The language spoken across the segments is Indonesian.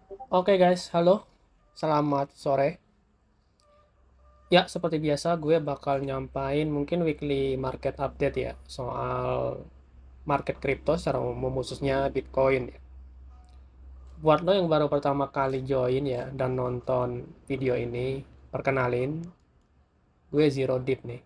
Oke guys, halo, selamat sore. Ya, seperti biasa gue bakal nyampain mungkin weekly market update ya soal market crypto secara umum khususnya Bitcoin ya. Buat lo yang baru pertama kali join ya dan nonton video ini, perkenalin, gue Zero Deep nih.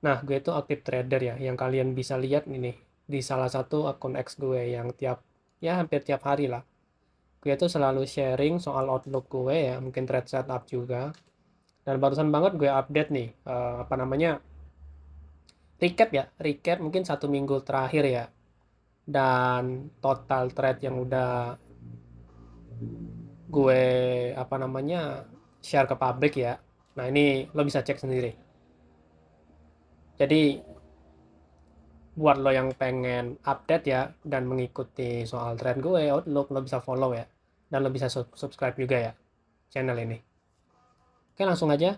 Nah, gue itu aktif trader ya, yang kalian bisa lihat ini nih di salah satu akun X gue yang hampir tiap hari lah. Gue tuh selalu sharing soal outlook gue ya, mungkin trade setup juga. Dan barusan banget gue update nih, apa namanya, recap mungkin 1 minggu terakhir ya. Dan total trade yang udah gue, apa namanya, share ke publik ya. Nah ini lo bisa cek sendiri. Jadi buat lo yang pengen update ya, dan mengikuti soal trade gue, Outlook, lo bisa follow ya. Dan lo bisa subscribe juga ya, channel ini. Oke langsung aja.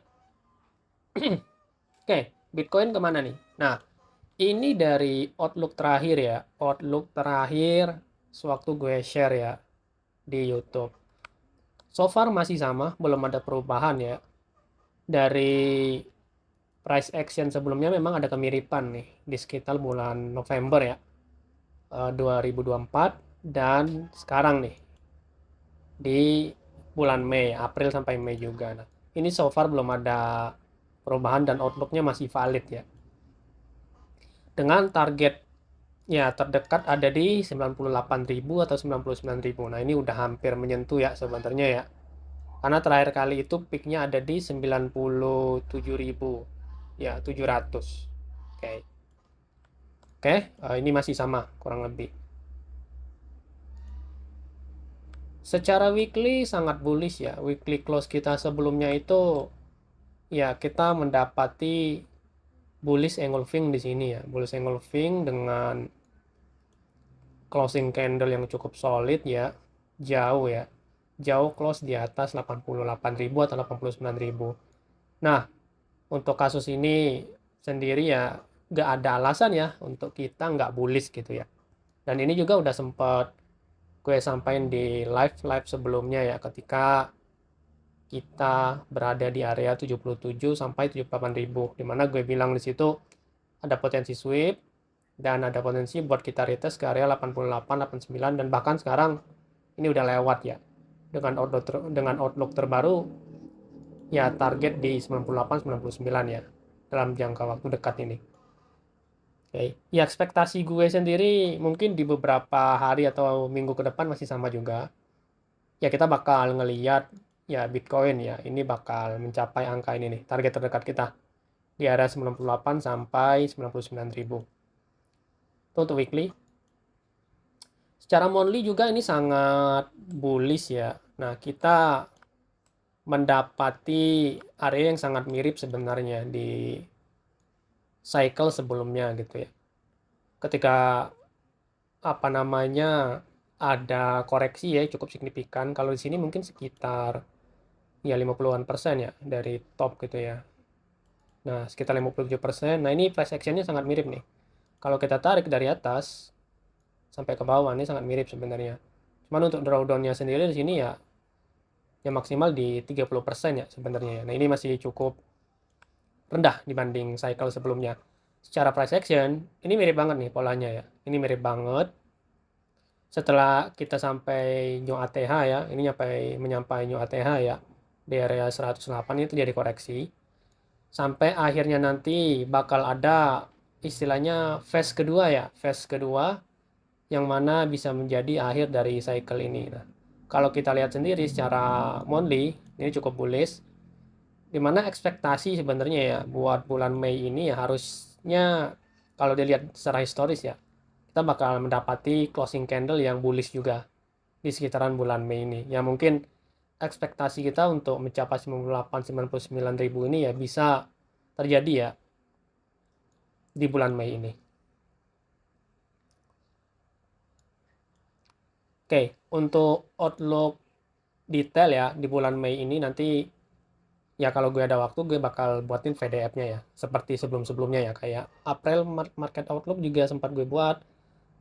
Oke, Bitcoin kemana nih? Nah, ini dari Outlook terakhir ya. Outlook terakhir sewaktu gue share ya di YouTube. So far masih sama, belum ada perubahan ya. Dari price action sebelumnya memang ada kemiripan nih di sekitar bulan November ya, 2024, dan sekarang nih di bulan Mei, April sampai Mei juga. Nah, ini so far belum ada perubahan dan outlooknya masih valid ya. Dengan target ya terdekat ada di 98.000 atau 99.000. Nah, ini udah hampir menyentuh ya sebenarnya ya. Karena terakhir kali itu peaknya ada di 97.000. Ya, 700. Oke. Oke, ini masih sama kurang lebih. Secara weekly sangat bullish ya. Weekly close kita sebelumnya itu ya kita mendapati bullish engulfing di sini ya. Bullish engulfing dengan closing candle yang cukup solid ya. Jauh ya. Jauh close di atas 88.000 atau 89.000. Nah, untuk kasus ini sendiri ya nggak ada alasan ya untuk kita nggak bullish gitu ya. Dan ini juga udah sempat gue sampaikan di live sebelumnya ya, ketika kita berada di area 77 sampai 78 ribu, dimana gue bilang di situ ada potensi sweep dan ada potensi buat kita retest ke area 88, 89, dan bahkan sekarang ini udah lewat ya. Dengan outlook terbaru ya target di 98, 99 ya dalam jangka waktu dekat ini. Oke, ya ekspektasi gue sendiri mungkin di beberapa hari atau minggu ke depan masih sama juga. Ya kita bakal ngeliat ya Bitcoin ya ini bakal mencapai angka ini nih, target terdekat kita di area 98 sampai 99.000. Itu untuk weekly. Secara monthly juga ini sangat bullish ya. Nah, kita mendapati area yang sangat mirip sebenarnya di cycle sebelumnya gitu ya. Ketika apa namanya ada koreksi ya cukup signifikan. Kalau di sini mungkin sekitar ya 50-an% ya dari top gitu ya. Nah, sekitar 57%. Nah, ini price actionnya sangat mirip nih. Kalau kita tarik dari atas sampai ke bawah ini sangat mirip sebenarnya. Cuman untuk drawdown-nya sendiri di sini ya maksimal di 30% ya sebenarnya ya. Nah, ini masih cukup rendah dibanding cycle sebelumnya. Secara price action, ini mirip banget nih polanya ya. Ini mirip banget. Setelah kita sampai new ATH ya, ini menyampai new ATH ya di area 108, itu jadi koreksi. Sampai akhirnya nanti bakal ada istilahnya phase kedua ya, phase kedua yang mana bisa menjadi akhir dari cycle ini. Nah, kalau kita lihat sendiri secara monthly ini cukup bullish, dimana ekspektasi sebenarnya ya buat bulan Mei ini ya harusnya kalau dilihat secara historis ya kita bakal mendapati closing candle yang bullish juga di sekitaran bulan Mei ini. Ya mungkin ekspektasi kita untuk mencapai 98-99 ribu ini ya bisa terjadi ya di bulan Mei ini. Oke, untuk outlook detail ya di bulan Mei ini nanti ya kalau gue ada waktu gue bakal buatin VDF-nya ya. Seperti sebelum-sebelumnya ya, kayak April market outlook juga sempat gue buat,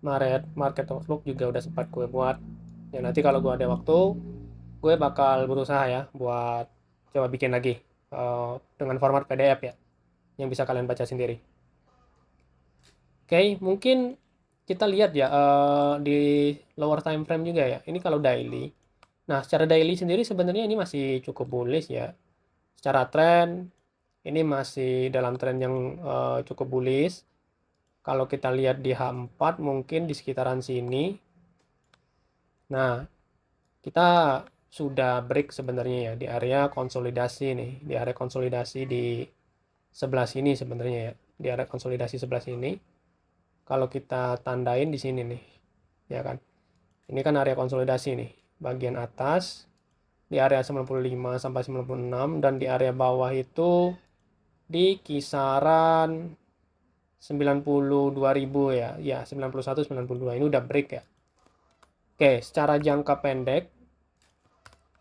Maret market outlook juga udah sempat gue buat. Ya nanti kalau gue ada waktu gue bakal berusaha ya buat coba bikin lagi dengan format PDF ya, yang bisa kalian baca sendiri. Oke, mungkin kita lihat ya di lower time frame juga ya. Ini kalau daily. Nah, secara daily sendiri sebenarnya ini masih cukup bullish ya. Secara tren ini masih dalam tren yang cukup bullish. Kalau kita lihat di H4 mungkin di sekitaran sini. Nah, kita sudah break sebenarnya ya di area konsolidasi nih, di area konsolidasi di sebelah sini sebenarnya ya, di area konsolidasi sebelah sini. Kalau kita tandain di sini nih, ya kan. Ini kan area konsolidasi nih, bagian atas di area 95 sampai 96 dan di area bawah itu di kisaran 92.000 ya. Ya, 91 92. Ini udah break ya. Oke, secara jangka pendek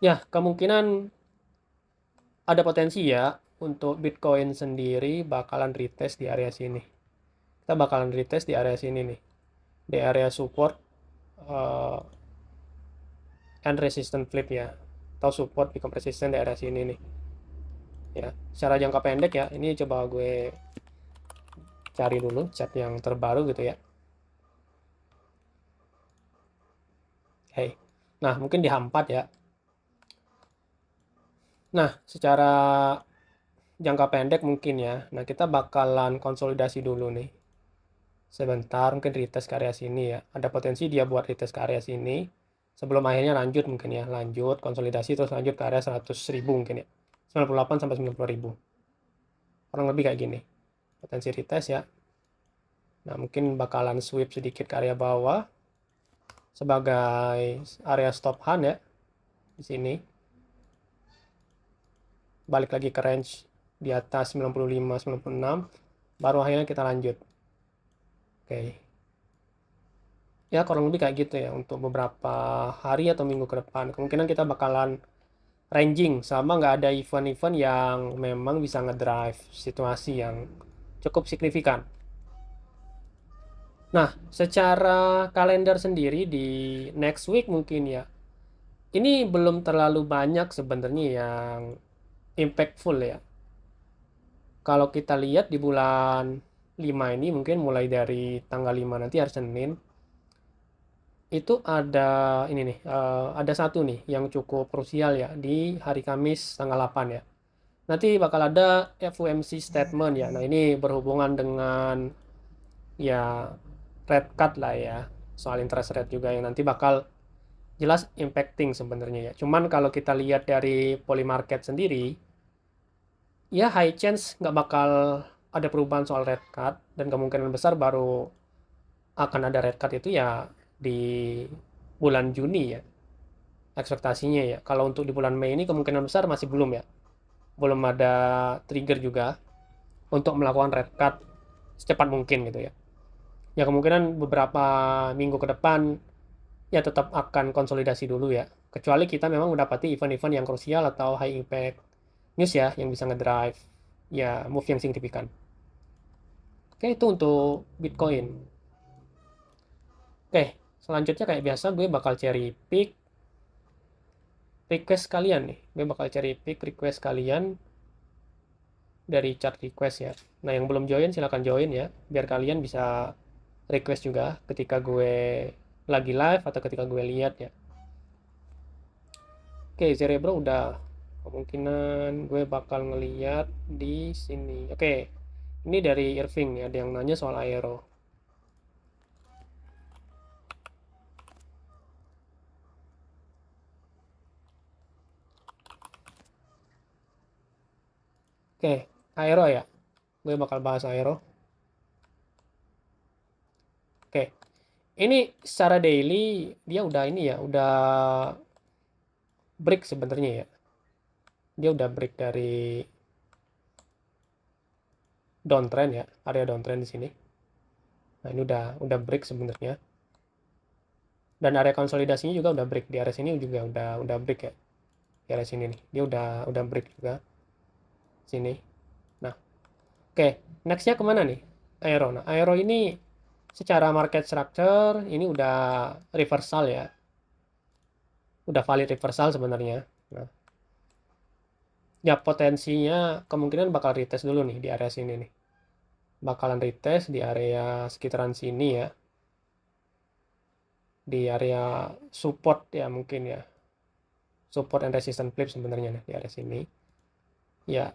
ya kemungkinan ada potensi ya untuk Bitcoin sendiri bakalan retest di area sini. Kita bakalan retest di area sini nih. Di area support uh, and resistance flip ya. Atau support become resistance di area sini nih. Ya, secara jangka pendek ya. Ini coba gue cari dulu chart yang terbaru gitu ya. Hey. Nah, mungkin di H4 ya. Nah, secara jangka pendek mungkin ya. Nah, kita bakalan konsolidasi dulu nih. Sebentar, mungkin retest ke area sini ya. Ada potensi dia buat retest ke area sini. Sebelum akhirnya lanjut mungkin ya. Lanjut, konsolidasi terus lanjut ke area 100.000 mungkin ya. 98 sampai 90.000. Kurang lebih kayak gini. Potensi retest ya. Nah, mungkin bakalan sweep sedikit ke area bawah. Sebagai area stop hunt ya. Di sini. Balik lagi ke range di atas 95, 96. Baru akhirnya kita lanjut. Oke. Ya kurang lebih kayak gitu ya untuk beberapa hari atau minggu ke depan. Kemungkinan kita bakalan ranging sama nggak ada event-event yang memang bisa ngedrive situasi yang cukup signifikan. Nah, secara kalender sendiri di next week mungkin ya, ini belum terlalu banyak sebenarnya yang impactful ya. Kalau kita lihat di bulan 5 ini mungkin mulai dari tanggal 5 nanti hari Senin, itu ada ini nih, ada satu nih yang cukup krusial ya di hari Kamis tanggal 8 ya. Nanti bakal ada FOMC statement ya. Nah, ini berhubungan dengan ya rate cut lah ya. Soal interest rate juga yang nanti bakal jelas impacting sebenarnya ya. Cuman kalau kita lihat dari poly market sendiri, ya high chance nggak bakal ada perubahan soal rate cut dan kemungkinan besar baru akan ada rate cut itu ya di bulan Juni ya ekspektasinya ya. Kalau untuk di bulan Mei ini kemungkinan besar masih belum ya. Belum ada trigger juga untuk melakukan rate cut secepat mungkin gitu ya. Ya kemungkinan beberapa minggu ke depan ya tetap akan konsolidasi dulu ya. Kecuali kita memang mendapati event-event yang krusial atau high impact news ya yang bisa ngedrive ya move yang signifikan. Oke, itu untuk Bitcoin. Oke, selanjutnya kayak biasa gue bakal cherry pick request kalian nih. Gue bakal cherry pick request kalian dari chart request ya. Nah, yang belum join silahkan join ya, biar kalian bisa request juga ketika gue lagi live atau ketika gue lihat ya. Oke, Cerebro udah. Kemungkinan gue bakal ngeliat di sini. Oke, ini dari Irving nih, ada yang nanya soal aero. Oke, aero ya. Gue bakal bahas aero. Oke, ini secara daily dia udah ini ya, udah break sebenarnya ya. Dia udah break dari downtrend ya, area downtrend di sini. Nah, ini udah break sebenarnya. Dan area konsolidasinya juga udah break di area sini juga udah break ya. Di area sini nih. Dia udah break juga sini. Nah, oke, nextnya kemana nih? Aero. Nah, Aero ini secara market structure ini udah reversal ya. udah valid reversal sebenarnya. Nah, ya potensinya kemungkinan bakal retest dulu nih di area sini nih. Bakalan retest di area sekitaran sini ya. Di area support ya mungkin ya. Support and resistance flip sebenarnya nih di area sini. Ya,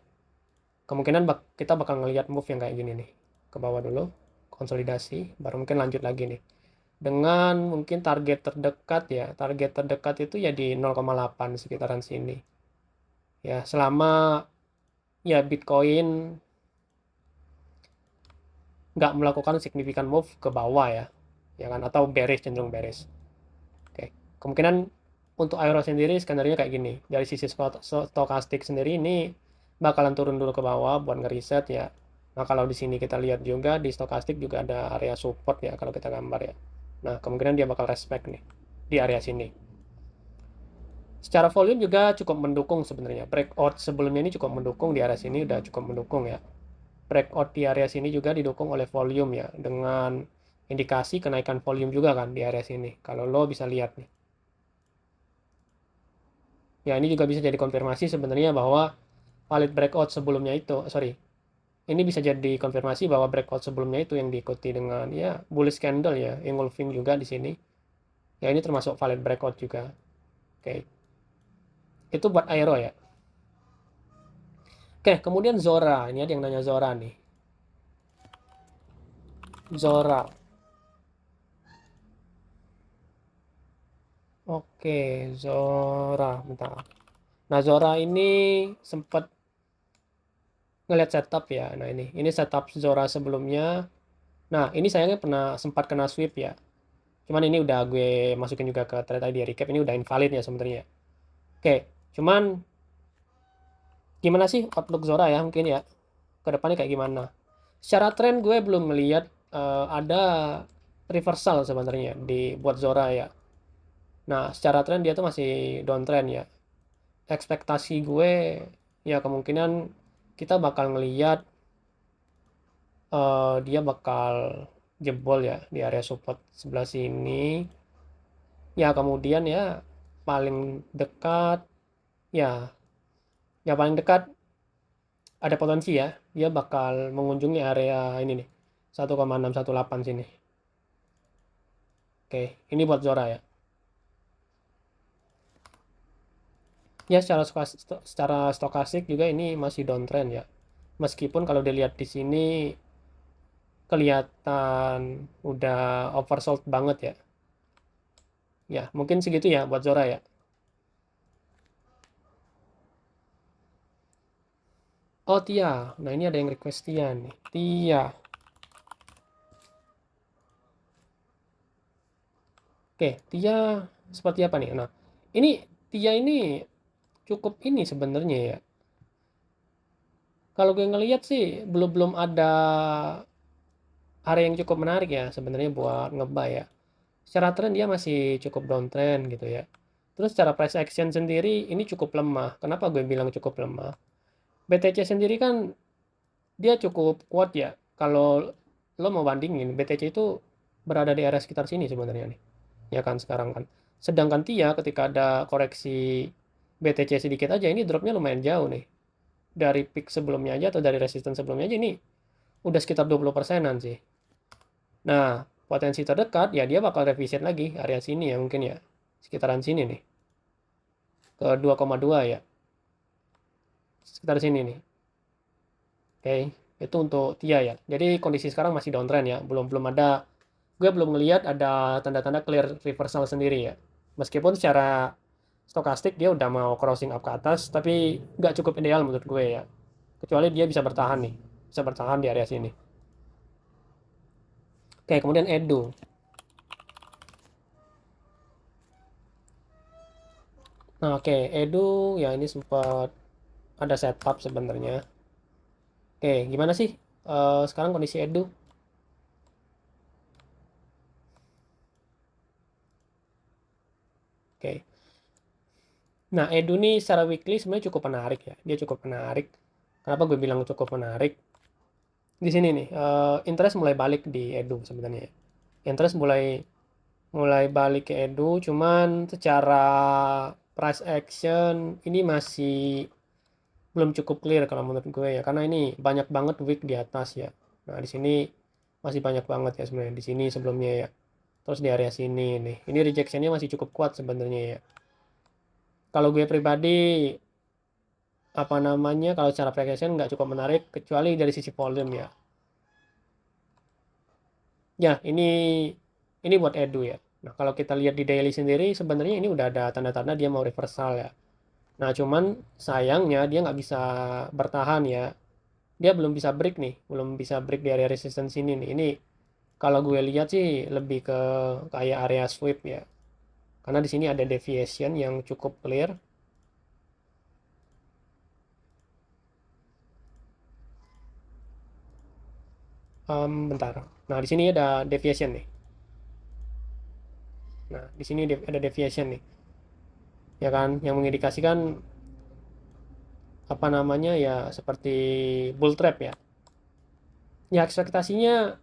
kemungkinan kita bakal ngelihat move yang kayak gini nih. Ke bawah dulu, konsolidasi, baru mungkin lanjut lagi nih. Dengan mungkin target terdekat ya. Target terdekat itu ya di 0,8 sekitaran sini. Ya, selama ya Bitcoin nggak melakukan signifikan move ke bawah ya kan, atau bearish, cenderung bearish. Oke, kemungkinan untuk euro sendiri skenario kayak gini. Dari sisi stokastik sendiri ini bakalan turun dulu ke bawah buat ngeriset ya. Nah, kalau di sini kita lihat juga di stokastik juga ada area support ya kalau kita gambar ya. Nah, kemungkinan dia bakal respect nih di area sini. Secara volume juga cukup mendukung sebenarnya. Breakout sebelumnya ini cukup mendukung, di area sini udah cukup mendukung ya. Breakout di area sini juga didukung oleh volume ya, dengan indikasi kenaikan volume juga kan di area sini. Kalau lo bisa lihat nih. Ya, ini juga bisa jadi konfirmasi sebenarnya bahwa valid breakout sebelumnya itu, sorry, ini bisa jadi konfirmasi bahwa breakout sebelumnya itu yang diikuti dengan ya bullish candle ya, engulfing juga di sini. Ya, ini termasuk valid breakout juga. Oke. Itu buat aero ya. Oke, kemudian Zora. Ini ada yang nanya Zora nih. Zora. Oke, Zora. Bentar. Nah, Zora ini sempat ngeliat setup ya. Nah, ini setup Zora sebelumnya. Nah, ini sayangnya pernah sempat kena sweep ya. Cuman ini udah gue masukin juga ke thread ID recap. Ini udah invalid ya sebenarnya. Oke, cuman gimana sih outlook Zora ya mungkin ya. Ke depannya kayak gimana? Secara tren gue belum melihat ada reversal sebenarnya di buat Zora ya. Nah, secara tren dia tuh masih downtrend ya. Ekspektasi gue ya kemungkinan kita bakal ngeliat dia bakal jebol ya di area support sebelah sini. Ya kemudian ya paling dekat ya ya paling dekat ada potensi ya dia bakal mengunjungi area ini nih 1,618 sini. Oke, ini buat Zora ya. Ya secara stokastik juga ini masih downtrend ya. Meskipun kalau dilihat di sini kelihatan udah oversold banget ya. Ya, mungkin segitu ya buat Zora ya. Oh, Tia. Nah, ini ada yang request Tia nih. Tia. Oke, Tia seperti apa nih? Nah, ini Tia ini cukup ini sebenarnya ya. Kalau gue ngelihat sih belum belum ada area yang cukup menarik ya sebenarnya buat nge-buy ya. Secara tren dia masih cukup downtrend gitu ya. Terus secara price action sendiri ini cukup lemah. Kenapa gue bilang cukup lemah? BTC sendiri kan dia cukup kuat ya. Kalau lo mau bandingin, BTC itu berada di area sekitar sini sebenarnya nih. Ya kan sekarang kan. Sedangkan TIA ketika ada koreksi BTC sedikit aja ini dropnya lumayan jauh nih. Dari peak sebelumnya aja atau dari resistance sebelumnya aja ini udah sekitar 20%-an sih. Nah, potensi terdekat ya dia bakal revisit lagi area sini ya mungkin ya. Sekitaran sini nih. Ke 2,2 ya. Sekitar sini nih. Oke, itu untuk TIA ya. Jadi kondisi sekarang masih downtrend ya. Belum belum ada gue belum ngelihat ada tanda-tanda clear reversal sendiri ya. Meskipun secara stokastik dia udah mau crossing up ke atas, tapi nggak cukup ideal menurut gue ya. Kecuali dia bisa bertahan nih, bisa bertahan di area sini. Oke, kemudian Edu. Nah, oke, Edu ya ini sempat ada setup sebenarnya. Oke, gimana sih sekarang kondisi Edu? Oke. Nah, Edu nih secara weekly sebenarnya cukup menarik ya. Dia cukup menarik. Kenapa gue bilang cukup menarik? Di sini nih, interest mulai balik di Edu sebenarnya. Interest mulai mulai balik ke Edu, cuman secara price action ini masih belum cukup clear kalau menurut gue ya, karena ini banyak banget wick di atas ya. Nah, di sini masih banyak banget ya sebenarnya di sini sebelumnya ya. Terus di area sini nih, ini rejectionnya masih cukup kuat sebenarnya ya. Kalau gue pribadi, apa namanya, kalau secara price action nggak cukup menarik kecuali dari sisi volume ya. Ya, ini buat Edu ya. Nah, kalau kita lihat di daily sendiri, sebenarnya ini udah ada tanda-tanda dia mau reversal ya. Nah, cuman sayangnya dia nggak bisa bertahan ya. Dia belum bisa break nih, belum bisa break di area resistance ini nih. Ini kalau gue lihat sih lebih ke kayak area sweep ya. Karena di sini ada deviation yang cukup clear. Bentar. Nah, di sini ada deviation nih. Nah, di sini ada deviation nih. Ya kan, yang mengindikasikan apa namanya ya seperti bull trap ya. Ya ekspektasinya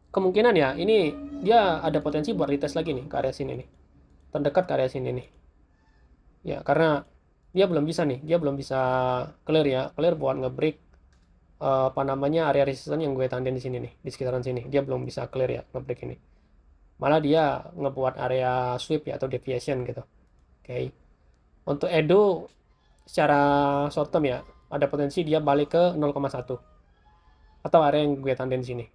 kemungkinan ya ini dia ada potensi buat retest lagi nih ke area sini nih. Terdekat ke area sini nih. Ya karena dia belum bisa nih, dia belum bisa clear ya. Clear buat ngebreak apa namanya area resistance yang gue tandain di sini nih, di sekitaran sini. Dia belum bisa clear ya ngebreak ini. Malah dia ngebuat area sweep ya atau deviation gitu. Oke. Okay. Untuk Edo secara short term ya, ada potensi dia balik ke 0,1 atau area yang gue tandain di sini.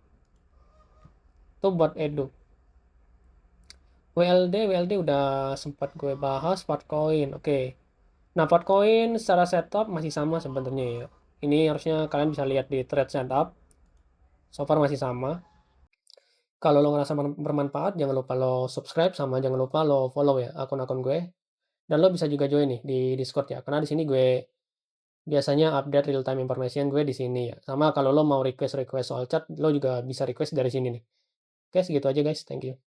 Itu buat Edo. WLD udah sempat gue bahas Partcoin. Oke. Nah, Partcoin secara setup masih sama sebenarnya ya. Ini harusnya kalian bisa lihat di thread setup. So far masih sama. Kalau lo ngerasa bermanfaat, jangan lupa lo subscribe sama jangan lupa lo follow ya akun-akun gue. Dan lo bisa juga join nih di Discord ya. Karena di sini gue biasanya update real time information gue di sini ya. Sama kalau lo mau request soal chat, lo juga bisa request dari sini nih. Oke, segitu aja guys. Thank you.